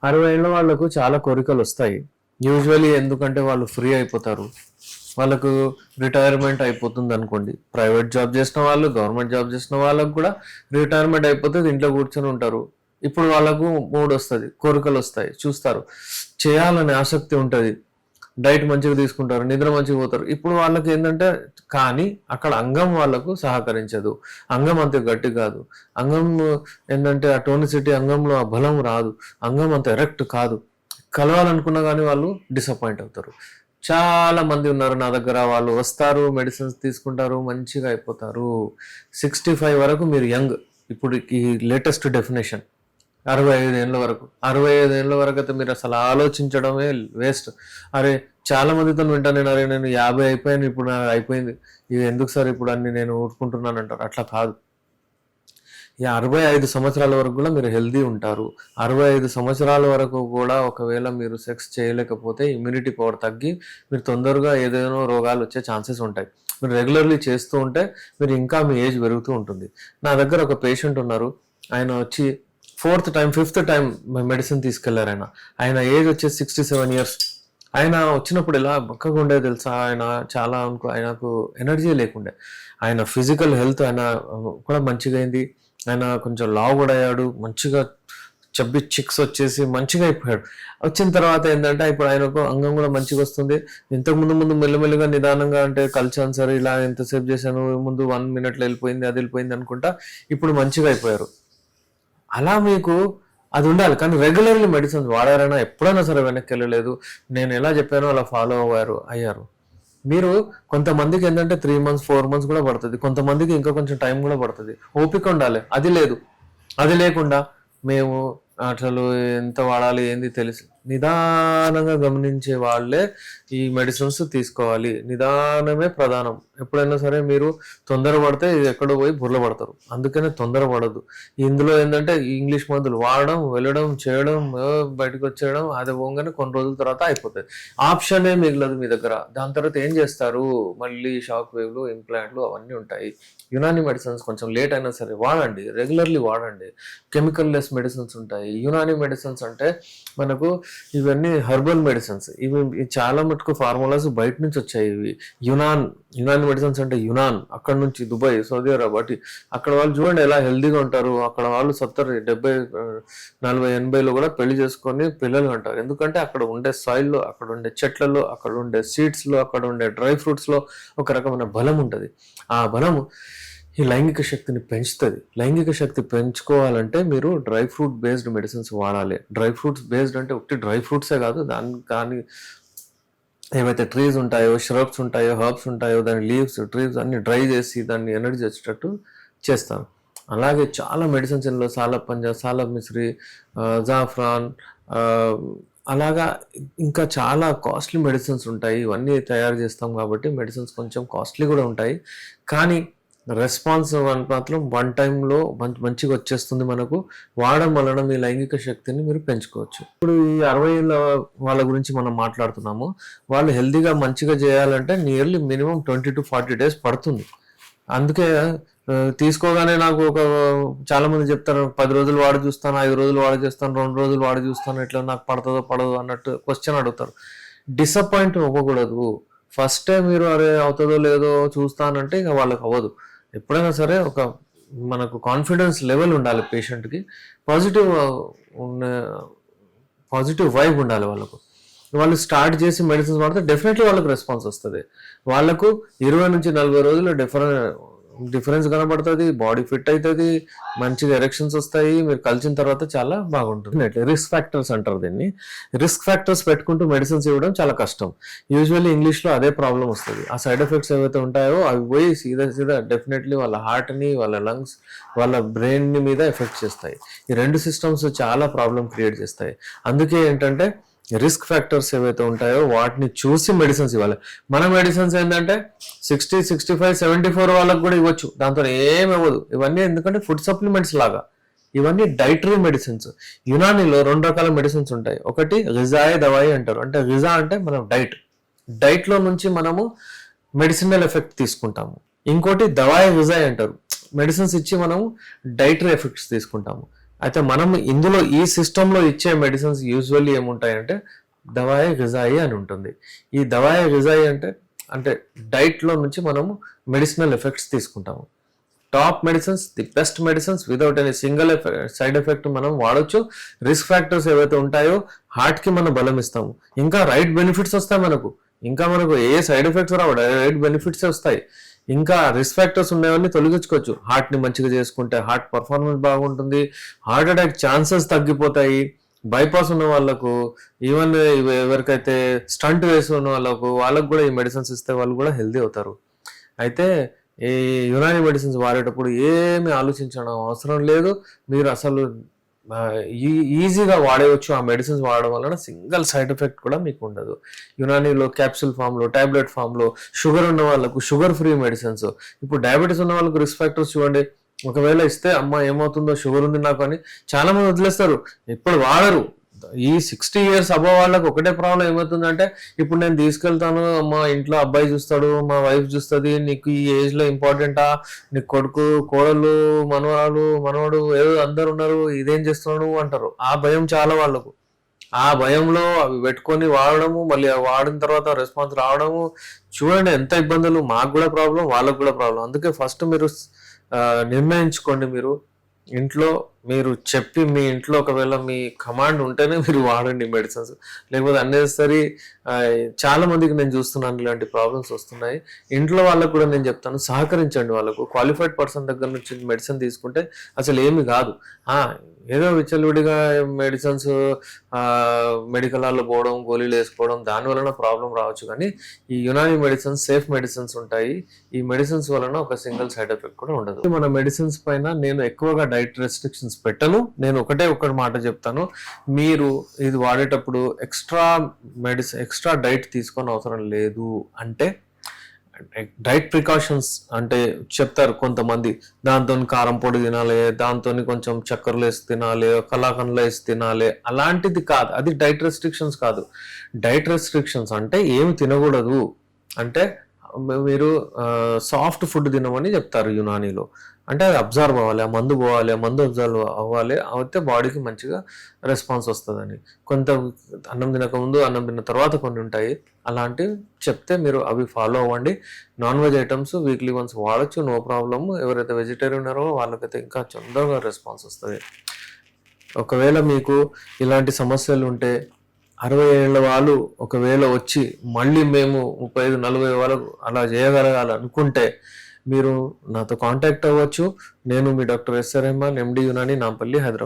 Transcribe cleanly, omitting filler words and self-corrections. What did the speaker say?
60 ఏళ్ళ వాళ్ళకు చాలా కోరికలు వస్తాయి. యూజువల్లీ ఎందుకంటే వాళ్ళు ఫ్రీ అయిపోతారు. వాళ్ళకు రిటైర్మెంట్ అయిపోతుంది అనుకోండి. ప్రైవేట్ జాబ్ చేసిన వాళ్ళు, గవర్నమెంట్ జాబ్ చేసిన వాళ్ళకు కూడా రిటైర్మెంట్ అయిపోతుంది, ఇంట్లో కూర్చొని ఉంటారు. ఇప్పుడు వాళ్ళకు మూడ్ వస్తుంది, కోరికలు వస్తాయి, చూస్తారు, చేయాలనే ఆసక్తి ఉంటుంది, డైట్ మంచిగా తీసుకుంటారు, నిద్ర మంచిగా పోతారు. ఇప్పుడు వాళ్ళకి ఏంటంటే కానీ అక్కడ అంగం వాళ్ళకు సహకరించదు, అంగం అంత గట్టి కాదు, అంగం ఏంటంటే ఆ టోనిసిటీ అంగంలో ఆ బలం రాదు, అంగం అంత ఎరెక్ట్ కాదు, కలవాలనుకున్నా కానీ వాళ్ళు డిసప్పాయింట్ అవుతారు. చాలా మంది ఉన్నారు నా దగ్గర, వాళ్ళు వస్తారు, మెడిసిన్స్ తీసుకుంటారు, మంచిగా అయిపోతారు. 65 వరకు మీరు యంగ్. ఇప్పుడు ఈ లేటెస్ట్ డెఫినేషన్ 65 ఏళ్ళ వరకు. 65 ఏళ్ళ వరకు అయితే మీరు అసలు ఆలోచించడమే వేస్ట్. అరే చాలా మందితో వింటాను నేను, అరే నేను 50 అయిపోయాను, ఇప్పుడు నాకు అయిపోయింది, ఇది ఎందుకు సార్ ఇప్పుడు అన్ని నేను ఊరుకుంటున్నాను అంటారు. అట్లా కాదు. ఈ 65 సంవత్సరాల వరకు కూడా మీరు హెల్దీ ఉంటారు. 65 సంవత్సరాల వరకు కూడా ఒకవేళ మీరు సెక్స్ చేయలేకపోతే ఇమ్యూనిటీ పవర్ తగ్గి మీరు తొందరగా ఏదైనా రోగాలు వచ్చే ఛాన్సెస్ ఉంటాయి. మీరు రెగ్యులర్లీ చేస్తూ ఉంటే మీరు ఇంకా మీ ఏజ్ పెరుగుతూ ఉంటుంది. నా దగ్గర ఒక పేషెంట్ ఉన్నారు, ఆయన వచ్చి 4th time 5th time medicine తీసుకెళ్లారు. ఆయన ఏజ్ వచ్చేసి 67 ఇయర్స్. ఆయన వచ్చినప్పుడు ఎలా బక్కగా ఉండేది తెలుసా, ఆయన చాలా ఆయనకు ఎనర్జీ లేకుండే, ఆయన ఫిజికల్ హెల్త్ ఆయన కూడా మంచిగా అయింది, ఆయన కొంచెం లావు కూడా అయ్యాడు, మంచిగా చబ్బి చిక్స్ వచ్చేసి మంచిగా అయిపోయాడు. వచ్చిన తర్వాత ఏంటంటే ఇప్పుడు ఆయనకు అంగం కూడా మంచిగా వస్తుంది. ఇంతకు ముందు మెల్లమెల్లిగా నిదానంగా అంటే కల్చర్ సరే ఇలా ఎంతసేపు చేశాను, ముందు 1 minute వెళ్ళిపోయింది, అది వెళ్ళిపోయింది అనుకుంటా ఇప్పుడు మంచిగా అయిపోయారు. అలా మీకు అది ఉండాలి. కానీ రెగ్యులర్లీ మెడిసిన్స్ వాడారైనా ఎప్పుడైనా సరే వెనక్కి వెళ్ళలేదు. నేను ఎలా చెప్పానో అలా ఫాలో అయ్యారు. మీరు కొంతమందికి ఏంటంటే 3 months 4 months కూడా పడుతుంది, కొంతమందికి ఇంకా కొంచెం టైం కూడా పడుతుంది. ఓపిక ఉండాలి. అది లేదు. అది లేకుండా మేము అసలు ఎంత వాడాలి ఏంది తెలిసి నిదానంగా గమనించే వాళ్ళే ఈ మెడిసిన్స్ తీసుకోవాలి. నిదానమే ప్రధానం. ఎప్పుడైనా సరే మీరు తొందరపడితే ఇది ఎక్కడో పోయి బుర్ర పడతారు. అందుకనే తొందరపడద్దు. ఇందులో ఏంటంటే ఇంగ్లీష్ మందులు వాడడం, వెళ్ళడం, చేయడం, బయటకు వచ్చేయడం, అది పోగానే కొన్ని రోజుల తర్వాత అయిపోతుంది. ఆప్షనే మిగలదు మీ దగ్గర. దాని తర్వాత ఏం చేస్తారు, మళ్ళీ షాక్ వేవ్లు, ఇంప్లాంట్లు అవన్నీ ఉంటాయి. యునాని మెడిసిన్స్ కొంచెం లేట్ అయినా సరే వాడండి, రెగ్యులర్లీ వాడండి. కెమికల్ లెస్ మెడిసిన్స్ ఉంటాయి. యునాని మెడిసిన్స్ అంటే మనకు ఇవన్నీ హెర్బల్ మెడిసిన్స్. ఇవి చాలా మటుకు ఫార్ములాస్ బయట నుంచి వచ్చాయి. ఇవి యునాని మెడిసిన్స్ అంటే యునాన్, అక్కడ నుంచి దుబాయ్, సౌదీ అరేబియా, అక్కడ వాళ్ళు చూడండి ఎలా హెల్దీగా ఉంటారు. అక్కడ వాళ్ళు 70, 70, 40, 80లో కూడా పెళ్లి చేసుకొని పిల్లలు అంటారు. ఎందుకంటే అక్కడ ఉండే సాయిల్లో, అక్కడ ఉండే చెట్లలో, అక్కడ ఉండే సీడ్స్లో, అక్కడ ఉండే డ్రై ఫ్రూట్స్లో ఒక రకమైన బలం ఉంటుంది. ఆ బలము ఈ లైంగిక శక్తిని పెంచుతుంది. లైంగిక శక్తి పెంచుకోవాలంటే మీరు డ్రై ఫ్రూట్ బేస్డ్ మెడిసిన్స్ వాడాలి. డ్రై ఫ్రూట్స్ బేస్డ్ అంటే ఒకటి డ్రై ఫ్రూట్సే కాదు, దాని ఏవైతే ట్రీస్ ఉంటాయో, ష్రబ్స్ ఉంటాయో, హర్బ్స్ ఉంటాయో, దాని లీవ్స్, ట్రీస్ అన్ని డ్రై చేసి దాన్ని ఎనర్జీ వచ్చేటట్టు చేస్తారు. అలాగే చాలా మెడిసిన్స్ ఇందులో సాలబ్ పంజా, సాలబ్ మిశ్రీ, జాఫ్రాన్, అలాగా ఇంకా చాలా కాస్ట్లీ మెడిసిన్స్ ఉంటాయి. ఇవన్నీ తయారు చేస్తాం కాబట్టి మెడిసిన్స్ కొంచెం కాస్ట్లీ కూడా ఉంటాయి. కానీ రెస్పాన్స్ మాత్రం 1 టైంలో మంచిగా వచ్చేస్తుంది. మనకు వాడడం వలన మీ లైంగిక శక్తిని మీరు పెంచుకోవచ్చు. ఇప్పుడు ఈ 60 ఏళ్ళ వాళ్ళ గురించి మనం మాట్లాడుతున్నాము. వాళ్ళు హెల్తీగా మంచిగా చేయాలంటే నియర్లీ మినిమం 20 to 40 days పడుతుంది. అందుకే తీసుకోగానే నాకు చాలా మంది చెప్తారు 10 రోజులు వాడి చూస్తాను, 5 రోజులు వాడి చూస్తాను, 2 రోజులు వాడి చూస్తాను, ఇట్లా నాకు పడుతుందో పడదో అన్నట్టు క్వశ్చన్ అడుగుతారు. డిసప్పాయింట్ అవ్వకూడదు. ఫస్ట్ టైం మీరు అరే అవుతుందో లేదో చూస్తానంటే ఇక వాళ్ళకి అవ్వదు. ఎప్పుడైనా సరే మనకు కాన్ఫిడెన్స్ లెవెల్ ఉండాలి. పేషెంట్కి పాజిటివ్ వైబ్ ఉండాలి. వాళ్ళు స్టార్ట్ చేసి మెడిసిన్స్ వాడితే డెఫినెట్లీ వాళ్ళకి రెస్పాన్స్ వస్తుంది. వాళ్ళకు 20 నుంచి 40 రోజులు డిఫరెన్స్ కనబడుతుంది, బాడీ ఫిట్ అవుతుంది, మంచిగా ఎరెక్షన్స్ వస్తాయి. మీరు కలిసిన తర్వాత చాలా బాగుంటుంది. రిస్క్ ఫ్యాక్టర్స్ అంటారు దీన్ని. రిస్క్ ఫ్యాక్టర్స్ పెట్టుకుంటూ మెడిసిన్స్ ఇవ్వడం చాలా కష్టం. యూజువల్లీ ఇంగ్లీష్లో అదే ప్రాబ్లం వస్తుంది. ఆ సైడ్ ఎఫెక్ట్స్ ఏవైతే ఉంటాయో అవి పోయి సీదా డెఫినెట్లీ వాళ్ళ హార్ట్ని, వాళ్ళ లంగ్స్, వాళ్ళ బ్రెయిన్ని మీద ఎఫెక్ట్ చేస్తాయి. ఈ 2 సిస్టమ్స్ చాలా ప్రాబ్లం క్రియేట్ చేస్తాయి. అందుకే ఏంటంటే రిస్క్ ఫ్యాక్టర్స్ ఏవైతే ఉంటాయో వాటిని చూసి మెడిసిన్స్ ఇవ్వాలి. మన మెడిసిన్స్ ఏంటంటే 60, 65, 74 వాళ్ళకి కూడా ఇవ్వచ్చు, దాంతో ఏమి ఇవ్వదు. ఇవన్నీ ఎందుకంటే ఫుడ్ సప్లిమెంట్స్ లాగా. ఇవన్నీ డైటరీ మెడిసిన్స్. యునానీలో 2 రకాల మెడిసిన్స్ ఉంటాయి. ఒకటి గిజాయే దవాయి అంటారు. అంటే గిజా అంటే మనం డైట్లో నుంచి మనము మెడిసినల్ ఎఫెక్ట్ తీసుకుంటాము. ఇంకోటి దవాయి గిజాయ్ అంటారు. మెడిసిన్స్ ఇచ్చి మనము డైటరీ ఎఫెక్ట్స్ తీసుకుంటాము. అయితే మనం ఇందులో ఈ సిస్టంలో ఇచ్చే మెడిసిన్స్ యూజువల్లీ ఏముంటాయంటే దవాయి గిజాయి అని ఉంటుంది. ఈ దవాయి గిజాయి అంటే అంటే డైట్లో నుంచి మనము మెడిసినల్ ఎఫెక్ట్స్ తీసుకుంటాము. Top medicines, the best medicines without any single side effect మనం వాడొచ్చు. రిస్క్ ఫ్యాక్టర్స్ ఏవైతే ఉంటాయో హార్ట్కి మనం బలం ఇస్తాము. ఇంకా రైట్ బెనిఫిట్స్ వస్తాయి మనకు. ఇంకా మనకు ఏ సైడ్ ఎఫెక్ట్స్ రావు, రైట్ బెనిఫిట్స్ వస్తాయి. ఇంకా రిస్క్ ఫ్యాక్టర్స్ ఉండేవన్నీ తొలగించుకోవచ్చు. హార్ట్ని మంచిగా చేసుకుంటే హార్ట్ పర్ఫార్మెన్స్ బాగుంటుంది, హార్ట్ అటాక్ ఛాన్సెస్ తగ్గిపోతాయి. బైపాస్ ఉన్న వాళ్ళకు, ఈవెన్ ఎవరికైతే స్టంట్ వేసి ఉన్న వాళ్ళకు కూడా ఈ మెడిసిన్స్ ఇస్తే వాళ్ళు కూడా హెల్దీ అవుతారు. అయితే ఈ యునాని మెడిసిన్స్ వాడేటప్పుడు ఏమి ఆలోచించడం అవసరం లేదు. మీరు అసలు ఈజీగా వాడేయచ్చు. ఆ మెడిసిన్స్ వాడడం వలన సింగిల్ సైడ్ ఎఫెక్ట్ కూడా మీకు ఉండదు. యునానీలో క్యాప్సూల్ ఫామ్లో, టాబ్లెట్ ఫామ్లో, షుగర్ ఉన్న వాళ్ళకు షుగర్ ఫ్రీ మెడిసిన్స్. ఇప్పుడు డయాబెటీస్ ఉన్న వాళ్ళకు రిస్క్ ఫ్యాక్టర్స్ చూడండి. ఒకవేళ ఇస్తే అమ్మ ఏమవుతుందో, షుగర్ ఉంది నాకు అని చాలా మంది వదిలేస్తారు, ఇప్పుడు వాడరు. ఈ 60 years అబవ్ వాళ్ళకి ఒకటే ప్రాబ్లం ఏమవుతుందంటే, ఇప్పుడు నేను తీసుకెళ్తాను, మా ఇంట్లో అబ్బాయి చూస్తాడు, మా వైఫ్ చూస్తుంది, నీకు ఈ ఏజ్ లో ఇంపార్టెంటా, నీకు కొడుకు, కోడలు, మనవడు ఏదో అందరు ఉన్నారు, ఇదేం చేస్తున్నాడు అంటారు. ఆ భయం చాలా వాళ్ళకు. ఆ భయంలో అవి పెట్టుకొని వాడడము, మళ్ళీ అవి వాడిన తర్వాత రెస్పాన్స్ రావడము, చూడండి ఎంత ఇబ్బందులు. మాకు కూడా ప్రాబ్లం, వాళ్ళకు కూడా ప్రాబ్లం. అందుకే ఫస్ట్ మీరు నిర్ణయించుకోండి. మీరు ఇంట్లో మీరు చెప్పి, మీ ఇంట్లో ఒకవేళ మీ కమాండ్ ఉంటేనే మీరు వాడండి మెడిసిన్స్. లేకపోతే అన్నెసరీ చాలా మందికి నేను చూస్తున్నాను ఇలాంటి ప్రాబ్లమ్స్ వస్తున్నాయి. ఇంట్లో వాళ్ళకు కూడా నేను చెప్తాను, సహకరించండి. వాళ్ళకు క్వాలిఫైడ్ పర్సన్ దగ్గర నుంచి మెడిసిన్ తీసుకుంటే అసలు ఏమి కాదు. ఏదో విచ్చలవిడిగా మెడిసిన్స్ మెడికల్ హాల్లో పోవడం, గోళీలు వేసుకోవడం, దాని వలన ప్రాబ్లం రావచ్చు. కానీ ఈ యునాని మెడిసిన్స్ సేఫ్ మెడిసిన్స్ ఉంటాయి. ఈ మెడిసిన్స్ వలన ఒక సింగిల్ సైడ్ ఎఫెక్ట్ కూడా ఉండదు. మన మెడిసిన్స్ పైన నేను ఎక్కువగా డైట్ రెస్ట్రిక్షన్స్ పెట్టను. నేను ఒకటి మాట చెప్తాను, మీరు ఇది వాడేటప్పుడు ఎక్స్ట్రా డైట్ తీసుకొని అవసరం లేదు. అంటే డైట్ ప్రికాషన్స్ అంటే చెప్తారు కొంతమంది, దాంతో కారం పొడి తినాలి, దాంతో కొంచెం చక్కెరలు వేసి తినాలి, కలాకండ్లు వేసి తినాలి. అలాంటిది కాదు, అది డైట్ రెస్ట్రిక్షన్స్ కాదు. డైట్ రెస్ట్రిక్షన్స్ అంటే ఏమి తినకూడదు అంటే, మీరు సాఫ్ట్ ఫుడ్ తినమని చెప్తారు యునానీలో. అంటే అది అబ్జర్వ్ అవ్వాలి, ఆ మందు పోవాలి, ఆ మందు అబ్జర్వ్ అవ్వాలి, అయితే బాడీకి మంచిగా రెస్పాన్స్ వస్తుందని. కొంత అన్నం తినకముందు, అన్నం తిన్న తర్వాత కొన్ని ఉంటాయి, అలాంటివి చెప్తే మీరు అవి ఫాలో అవ్వండి. Non veg items weekly once వాడచ్చు, నో ప్రాబ్లమ్. ఎవరైతే వెజిటేరియన్ ఉన్నారో వాళ్ళకైతే ఇంకా తొందరగా రెస్పాన్స్ వస్తుంది. ఒకవేళ మీకు ఇలాంటి సమస్యలు ఉంటే, 60 ఏళ్ళ వాళ్ళు ఒకవేళ వచ్చి మళ్ళీ మేము 35-40 వరకు అలా చేయగలగాలనుకుంటే మీరు నాతో కాంటాక్ట్ అవ్వచ్చు. నేను మీ డాక్టర్ ఎస్ రెహమాన్, ఎండి యునాని, నాంపల్లి, హైదరాబాద్.